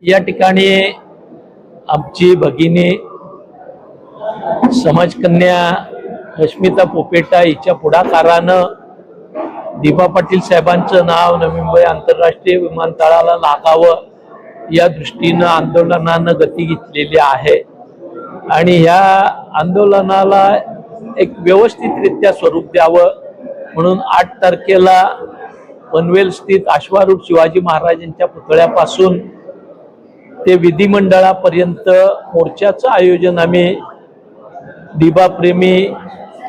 या ठिकाणी आमची भगिनी समाजकन्या रश्मिता पोपेटा हिच्या पुढाकारानं दिबा पाटील साहेबांचं नाव नवी मुंबई आंतरराष्ट्रीय विमानतळाला लागावं या दृष्टीनं आंदोलनानं गती घेतलेली आहे आणि ह्या आंदोलनाला एक व्यवस्थितरित्या स्वरूप द्यावं म्हणून 8 तारखेला पनवेल स्थित अश्वारूढ शिवाजी महाराजांच्या पुतळ्यापासून ते विधिमंडळापर्यंत मोर्चाचं आयोजन आम्ही दिबा प्रेमी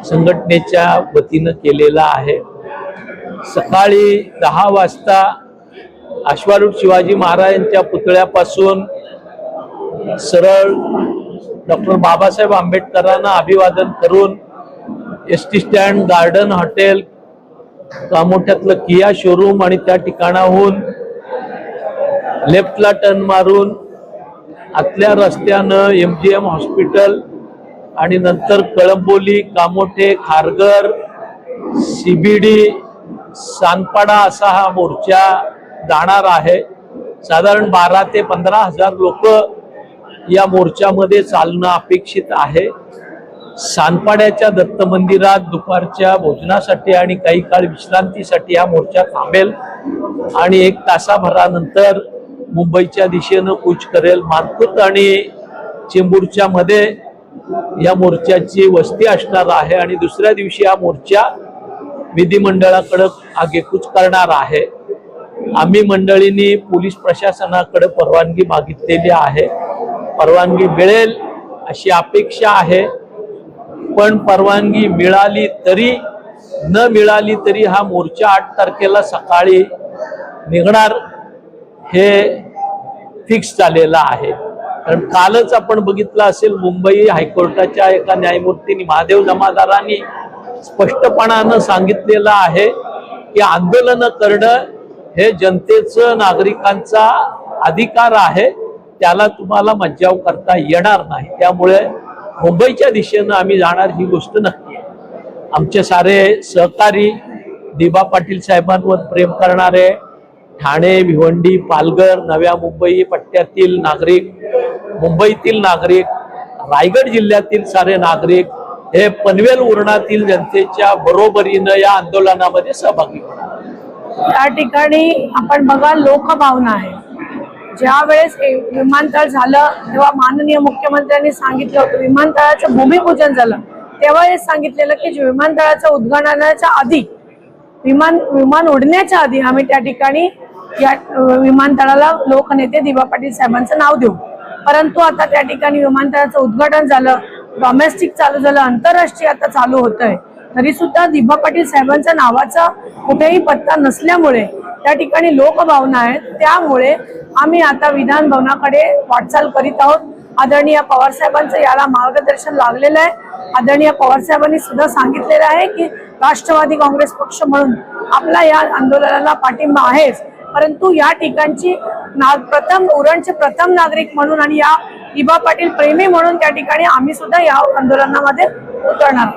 संघटनेच्या वतीनं केलेलं आहे। सकाळी 10 वाजता अश्वारूढ शिवाजी महाराजांच्या पुतळ्यापासून सरळ डॉक्टर बाबासाहेब आंबेडकरांना अभिवादन करून एसटी स्टँड, गार्डन हॉटेल, कामोठ्यातलं किया शोरूम आणि त्या ठिकाणाहून लेफ्टला टर्न मारून आतल्या रस्त्यानं MGM हॉस्पिटल आणि नंतर कळंबोली, कामोठे, खारघर, CBD, सानपाडा असा हा मोर्चा जाणार आहे। साधारण 12 ते 15 हजार लोक या मोर्चामध्ये चालणं अपेक्षित आहे। सानपाड्याच्या दत्त मंदिरात दुपारच्या भोजनासाठी आणि काही काळ विश्रांतीसाठी हा मोर्चा थांबेल आणि 1 तासाभरानंतर मुंबईच्या दिशेनं कूच करेल। मानकुत आणि चेंबूरच्या मध्ये या मोर्चाची वस्ती असणार आहे आणि दुसऱ्या दिवशी हा मोर्चा विधिमंडळाकडे आगेकूच करणार आहे। आम्ही मंडळींनी पोलीस प्रशासनाकडे परवानगी मागितलेली आहे, परवानगी मिळेल अशी अपेक्षा आहे। पण परवानगी मिळाली तरी न मिळाली तरी हा मोर्चा 8 तारखेला सकाळी निघणार हे फिक्स झालेलं आहे। कारण कालच आपण बघितलं असेल मुंबई हायकोर्टाच्या एका न्यायमूर्तींनी महादेव जमादारांनी स्पष्टपणानं सांगितलेलं आहे की आंदोलन करणं हे जनतेचं, नागरिकांचा अधिकार आहे, त्याला तुम्हाला मज्जाव करता येणार नाही। त्यामुळे मुंबईच्या दिशेनं आम्ही जाणार ही गोष्ट नक्की आहे। आमचे सारे सहकारी दिबा पाटील साहेबांवर प्रेम करणारे ठाणे, भिवंडी, पालघर, नव्या मुंबई पट्ट्यातील नागरिक, मुंबईतील नागरिक, रायगड जिल्ह्यातील सारे नागरिक हे पनवेल उरणातील जनतेच्या बरोबरीनं या आंदोलनामध्ये सहभागी होणार। त्या ठिकाणी आपण बघा लोकभावना आहे। ज्या वेळेस विमानतळ झालं तेव्हा माननीय मुख्यमंत्र्यांनी सांगितलं होतं, विमानतळाचं भूमिपूजन झालं तेव्हा हे सांगितलेलं की विमानतळाचं उद्घाटनाच्या आधी विमान उडण्याच्या आधी आम्ही त्या ठिकाणी या विमानतळाला लोकनेते दिबा पाटील साहेबांचं नाव देऊ। परंतु आता त्या ठिकाणी विमानतळाचं उद्घाटन झालं, डोमेस्टिक चालू झालं, आंतरराष्ट्रीय आता चालू होतंय, तरी सुद्धा दिबा पाटील साहेबांच्या नावाचा कुठेही पत्ता नसल्यामुळे त्या ठिकाणी लोकभावना आहेत। त्यामुळे आम्ही आता विधान भवनाकडे वाटचाल करीत आहोत। आदरणीय पवार साहेबांचं याला मार्गदर्शन लागलेलं आहे। आदरणीय पवार साहेबांनी सुद्धा सांगितलेलं आहे की राष्ट्रवादी काँग्रेस पक्ष म्हणून आपला या आंदोलनाला पाठिंबा आहेच, परंतु या ठिकाणची उरणचे प्रथम नागरिक म्हणून आणि या दिबा पाटील प्रेमी म्हणून त्या ठिकाणी आम्ही सुद्धा या आंदोलनामध्ये उतरणार।